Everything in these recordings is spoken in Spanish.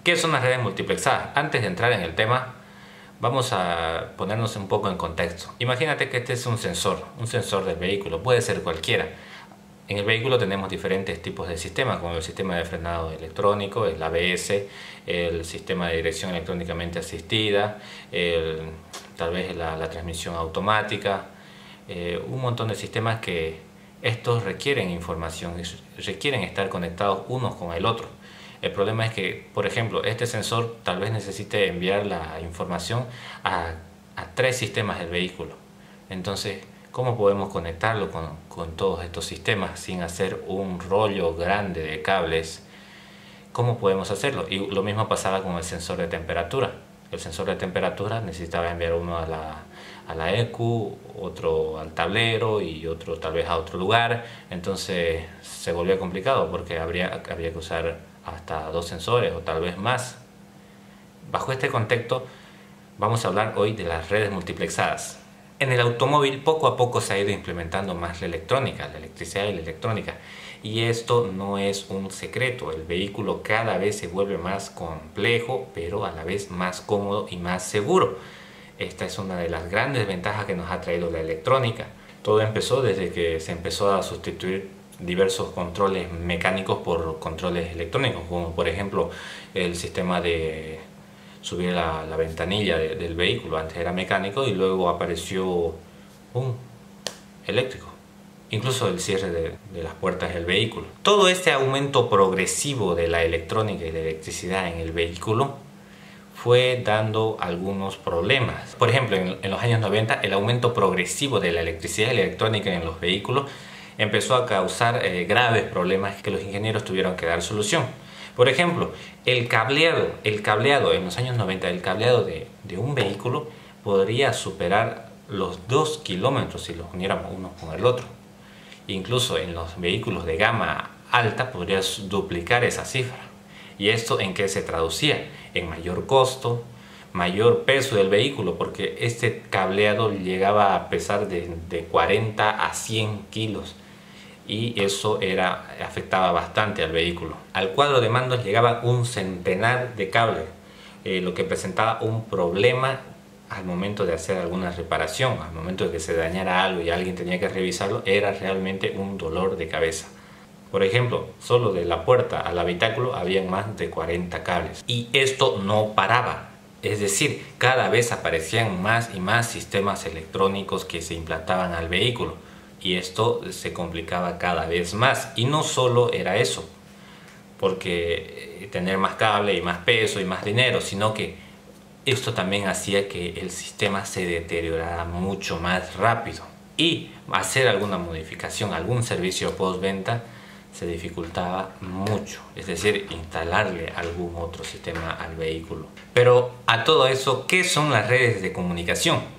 ¿Qué son las redes multiplexadas? Antes de entrar en el tema, vamos a ponernos un poco en contexto. Imagínate que este es un sensor del vehículo, puede ser cualquiera. En el vehículo tenemos diferentes tipos de sistemas, como el sistema de frenado electrónico, el ABS, el sistema de dirección electrónicamente asistida, tal vez la transmisión automática, un montón de sistemas que estos requieren información, requieren estar conectados unos con el otro. El problema es que, por ejemplo, este sensor tal vez necesite enviar la información a 3 sistemas del vehículo. Entonces, ¿cómo podemos conectarlo con todos estos sistemas sin hacer un rollo grande de cables? ¿Cómo podemos hacerlo? Y lo mismo pasaba con el sensor de temperatura. El sensor de temperatura necesitaba enviar uno a la ECU, otro al tablero y otro tal vez a otro lugar. Entonces se volvía complicado porque habría que usar hasta 2 sensores o tal vez más. Bajo este contexto vamos a hablar hoy de las redes multiplexadas. En el automóvil poco a poco se ha ido implementando más la electrónica, la electricidad y la electrónica. Y esto no es un secreto, el vehículo cada vez se vuelve más complejo, pero a la vez más cómodo y más seguro. Esta es una de las grandes ventajas que nos ha traído la electrónica. Todo empezó desde que se empezó a sustituir diversos controles mecánicos por controles electrónicos, como por ejemplo el sistema de subir la ventanilla del vehículo. Antes era mecánico y luego apareció un eléctrico. Incluso el cierre de las puertas del vehículo. Todo este aumento progresivo de la electrónica y de electricidad en el vehículo fue dando algunos problemas. Por ejemplo, en los años 90 el aumento progresivo de la electricidad y la electrónica en los vehículos empezó a causar graves problemas que los ingenieros tuvieron que dar solución. Por ejemplo, el cableado en los años 90, el cableado de un vehículo podría superar los 2 kilómetros si los uniéramos uno con el otro. Incluso en los vehículos de gama alta podrías duplicar esa cifra. ¿Y esto en qué se traducía? En mayor costo, mayor peso del vehículo, porque este cableado llegaba a pesar de 40 a 100 kilos. Y eso afectaba bastante al vehículo. Al cuadro de mandos llegaba un centenar de cables, lo que presentaba un problema al momento de hacer alguna reparación. Al momento de que se dañara algo y alguien tenía que revisarlo, era realmente un dolor de cabeza. Por ejemplo, solo de la puerta al habitáculo habían más de 40 cables. Y esto no paraba. Es decir, cada vez aparecían más y más sistemas electrónicos que se implantaban al vehículo. Y esto se complicaba cada vez más. Y no solo era eso, porque tener más cable y más peso y más dinero, sino que esto también hacía que el sistema se deteriorara mucho más rápido. Y hacer alguna modificación, algún servicio postventa, se dificultaba mucho. Es decir, instalarle algún otro sistema al vehículo. Pero a todo eso, ¿qué son las redes de comunicación?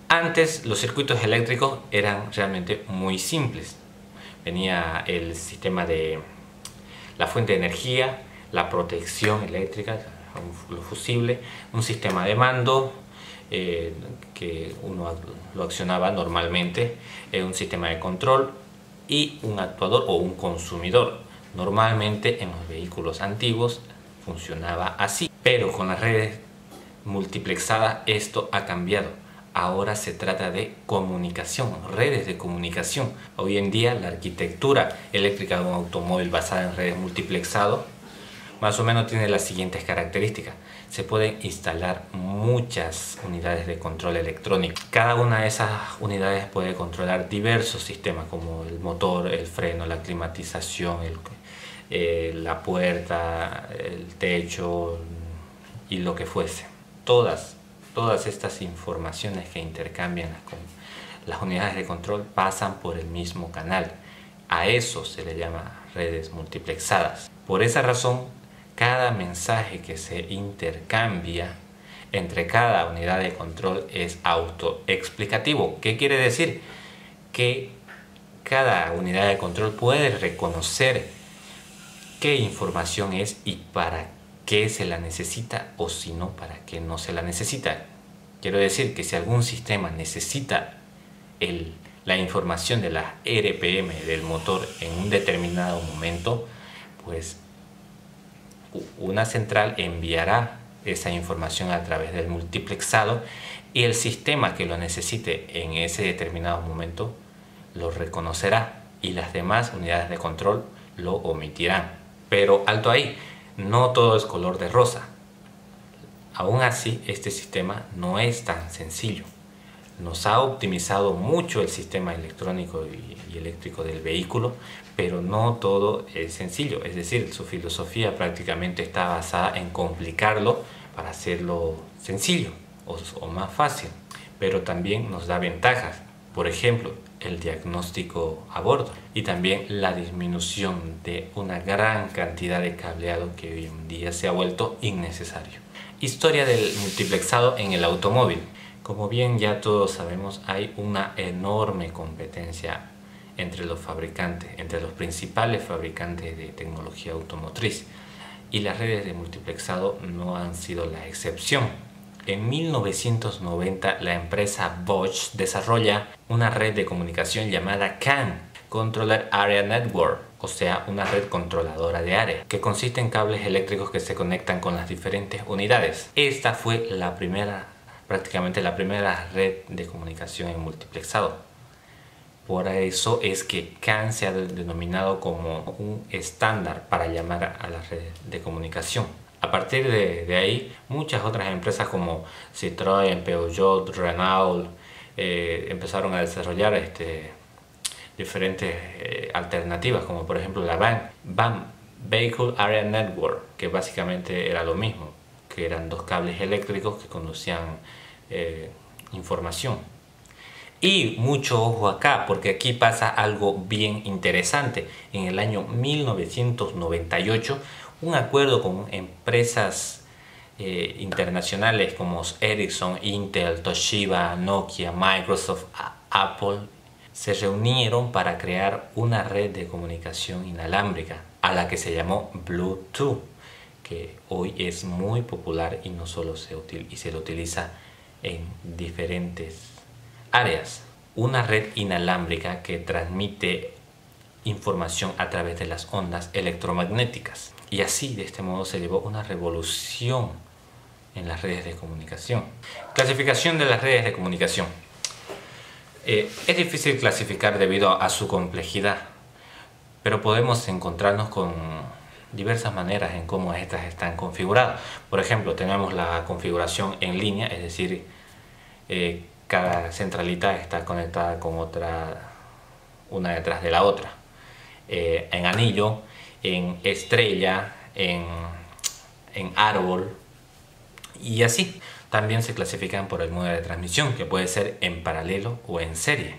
Antes los circuitos eléctricos eran realmente muy simples. Venía el sistema de la fuente de energía, la protección eléctrica, lo fusible, un sistema de mando que uno lo accionaba normalmente, un sistema de control y un actuador o un consumidor. Normalmente en los vehículos antiguos funcionaba así, pero con las redes multiplexadas esto ha cambiado. Ahora se trata de comunicación, redes de comunicación. Hoy en día la arquitectura eléctrica de un automóvil basada en redes multiplexadas más o menos tiene las siguientes características. Se pueden instalar muchas unidades de control electrónico. Cada una de esas unidades puede controlar diversos sistemas como el motor, el freno, la climatización, la puerta, el techo y lo que fuese. Todas estas informaciones que intercambian las unidades de control pasan por el mismo canal. A eso se le llama redes multiplexadas. Por esa razón, cada mensaje que se intercambia entre cada unidad de control es autoexplicativo. ¿Qué quiere decir? Que cada unidad de control puede reconocer qué información es y para qué se la necesita, o si no, para qué no se la necesita. Quiero decir que si algún sistema necesita la información de la RPM del motor en un determinado momento, pues Una central enviará esa información a través del multiplexado y el sistema que lo necesite en ese determinado momento lo reconocerá y las demás unidades de control lo omitirán. Pero alto ahí, no todo es color de rosa. Aún así, este sistema no es tan sencillo. Nos ha optimizado mucho el sistema electrónico y eléctrico del vehículo, pero no todo es sencillo. Es decir, su filosofía prácticamente está basada en complicarlo para hacerlo sencillo o más fácil. Pero también nos da ventajas. Por ejemplo, el diagnóstico a bordo y también la disminución de una gran cantidad de cableado que hoy en día se ha vuelto innecesario. Historia del multiplexado en el automóvil. Como bien ya todos sabemos, hay una enorme competencia entre los fabricantes, entre los principales fabricantes de tecnología automotriz, y las redes de multiplexado no han sido la excepción. En 1990 la empresa Bosch desarrolla una red de comunicación llamada CAN, Controller Area Network, o sea, una red controladora de área, que consiste en cables eléctricos que se conectan con las diferentes unidades. Esta fue prácticamente la primera red de comunicación en multiplexado. Por eso es que CAN se ha denominado como un estándar para llamar a las redes de comunicación. A partir de ahí, muchas otras empresas como Citroën, Peugeot, Renault empezaron a desarrollar diferentes alternativas, como por ejemplo la BAN, Vehicle Area Network, que básicamente era lo mismo, que eran dos cables eléctricos que conducían información. Y mucho ojo acá, porque aquí pasa algo bien interesante. En el año 1998, un acuerdo con empresas internacionales como Ericsson, Intel, Toshiba, Nokia, Microsoft, Apple se reunieron para crear una red de comunicación inalámbrica a la que se llamó Bluetooth, que hoy es muy popular y no solo se lo utiliza en diferentes áreas. Una red inalámbrica que transmite información a través de las ondas electromagnéticas. Y así, de este modo, se llevó una revolución en las redes de comunicación. Clasificación de las redes de comunicación. Es difícil clasificar debido a su complejidad, pero podemos encontrarnos con diversas maneras en cómo estas están configuradas. Por ejemplo, tenemos la configuración en línea, es decir, cada centralita está conectada con otra, una detrás de la otra. En anillo, en estrella, en árbol y así. También se clasifican por el modo de transmisión, que puede ser en paralelo o en serie.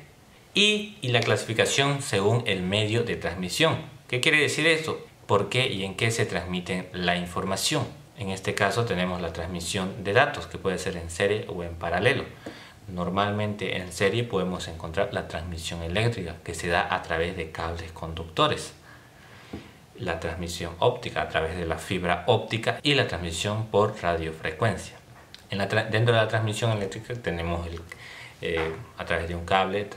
Y la clasificación según el medio de transmisión. ¿Qué quiere decir esto? ¿Por qué y en qué se transmite la información? En este caso tenemos la transmisión de datos, que puede ser en serie o en paralelo. Normalmente en serie podemos encontrar la transmisión eléctrica, que se da a través de cables conductores. La transmisión óptica a través de la fibra óptica y la transmisión por radiofrecuencia. Dentro de la transmisión eléctrica tenemos a través de un cable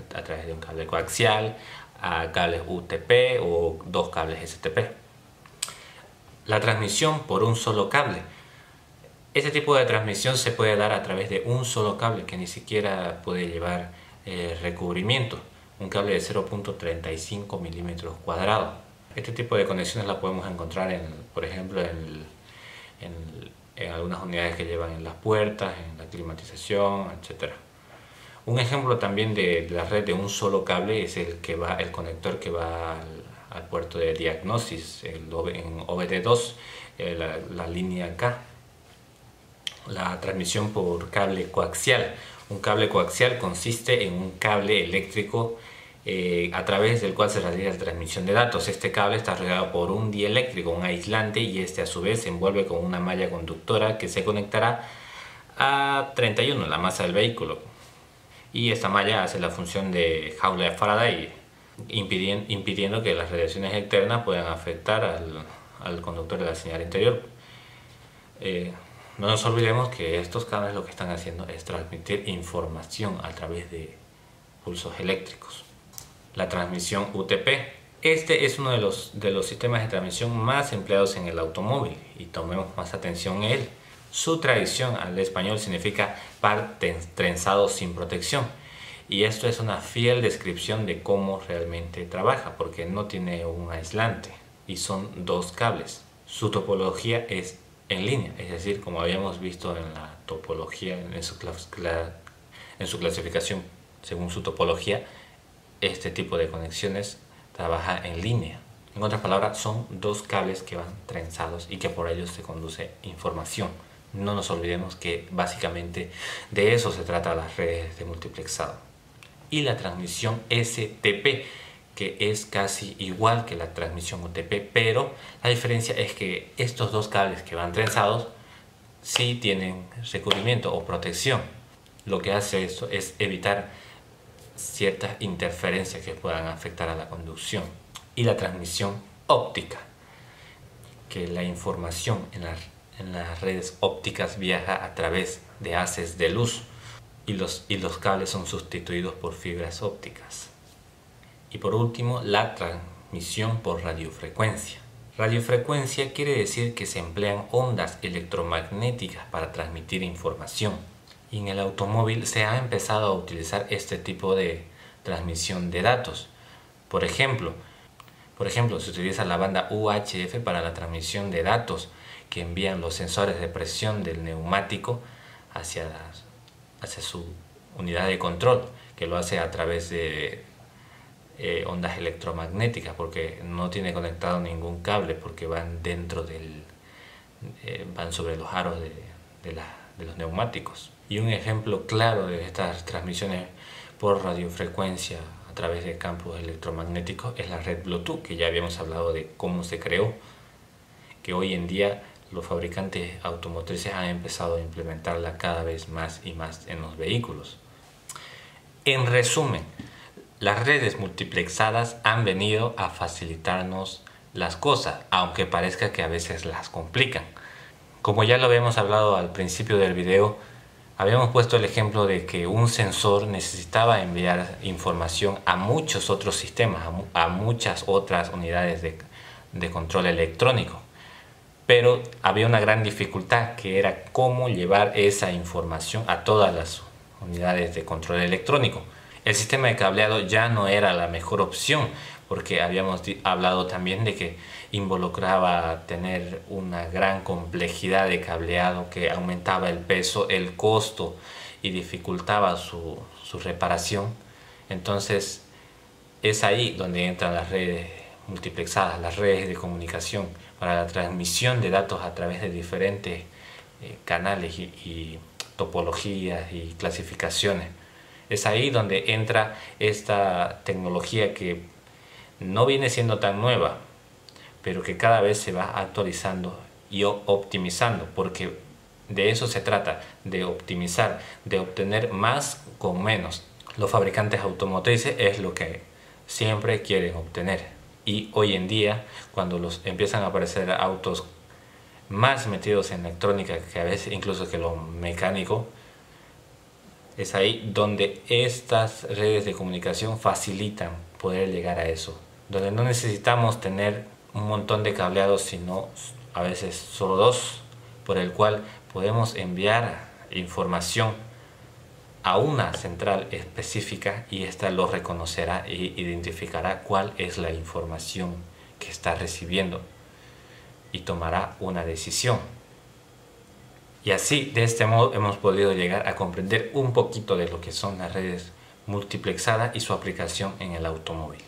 coaxial, a cables UTP o dos cables STP. La transmisión por un solo cable. Este tipo de transmisión se puede dar a través de un solo cable que ni siquiera puede llevar recubrimiento. Un cable de 0.35 milímetros cuadrados. Este tipo de conexiones la podemos encontrar, por ejemplo, en algunas unidades que llevan en las puertas, en la climatización, etc. Un ejemplo también de la red de un solo cable es el conector que va al puerto de diagnosis, en OBD2, la línea K. La transmisión por cable coaxial. Un cable coaxial consiste en un cable eléctrico a través del cual se realiza la transmisión de datos. Este cable está rodeado por un dieléctrico, un aislante, y este a su vez se envuelve con una malla conductora que se conectará a 31, la masa del vehículo. Y esta malla hace la función de jaula de Faraday, impidiendo que las radiaciones externas puedan afectar al conductor de la señal interior. No nos olvidemos que estos cables lo que están haciendo es transmitir información a través de pulsos eléctricos. La transmisión UTP. Este es uno de los sistemas de transmisión más empleados en el automóvil y tomemos más atención en él. Su traducción al español significa par trenzado sin protección. Y esto es una fiel descripción de cómo realmente trabaja, porque no tiene un aislante y son dos cables. Su topología es en línea, es decir, como habíamos visto en la topología, en su clasificación según su topología, este tipo de conexiones trabaja en línea. En otras palabras, son dos cables que van trenzados y que por ellos se conduce información. No nos olvidemos que básicamente de eso se trata las redes de multiplexado. Y la transmisión STP, que es casi igual que la transmisión UTP, pero la diferencia es que estos dos cables que van trenzados sí tienen recubrimiento o protección. Lo que hace esto es evitar ciertas interferencias que puedan afectar a la conducción. Y la transmisión óptica, que la información en las redes ópticas viaja a través de haces de luz y los cables son sustituidos por fibras ópticas. Y por último, la transmisión por radiofrecuencia. Radiofrecuencia quiere decir que se emplean ondas electromagnéticas para transmitir información. Y en el automóvil se ha empezado a utilizar este tipo de transmisión de datos. Por ejemplo, se utiliza la banda UHF para la transmisión de datos que envían los sensores de presión del neumático hacia su unidad de control, que lo hace a través de ondas electromagnéticas, porque no tiene conectado ningún cable, porque van van sobre los aros de los neumáticos. Y un ejemplo claro de estas transmisiones por radiofrecuencia a través de campos electromagnéticos es la red Bluetooth, que ya habíamos hablado de cómo se creó, que hoy en día los fabricantes automotrices han empezado a implementarla cada vez más y más en los vehículos. En resumen, las redes multiplexadas han venido a facilitarnos las cosas, aunque parezca que a veces las complican. Como ya lo habíamos hablado al principio del video, habíamos puesto el ejemplo de que un sensor necesitaba enviar información a muchos otros sistemas, a muchas otras unidades de control electrónico. Pero había una gran dificultad, que era cómo llevar esa información a todas las unidades de control electrónico. El sistema de cableado ya no era la mejor opción, porque habíamos hablado también de que involucraba tener una gran complejidad de cableado que aumentaba el peso, el costo y dificultaba su reparación. Entonces es ahí donde entran las redes multiplexadas, las redes de comunicación para la transmisión de datos a través de diferentes canales y topologías y clasificaciones. Es ahí donde entra esta tecnología que no viene siendo tan nueva, pero que cada vez se va actualizando y optimizando, porque de eso se trata, de optimizar, de obtener más con menos. Los fabricantes automotrices es lo que siempre quieren obtener, y hoy en día, cuando empiezan a aparecer autos más metidos en electrónica que a veces incluso que lo mecánico, es ahí donde estas redes de comunicación facilitan poder llegar a eso, donde no necesitamos tener un montón de cableados, sino a veces solo dos, por el cual podemos enviar información a una central específica y ésta lo reconocerá e identificará cuál es la información que está recibiendo y tomará una decisión. Y así, de este modo, hemos podido llegar a comprender un poquito de lo que son las redes multiplexadas y su aplicación en el automóvil.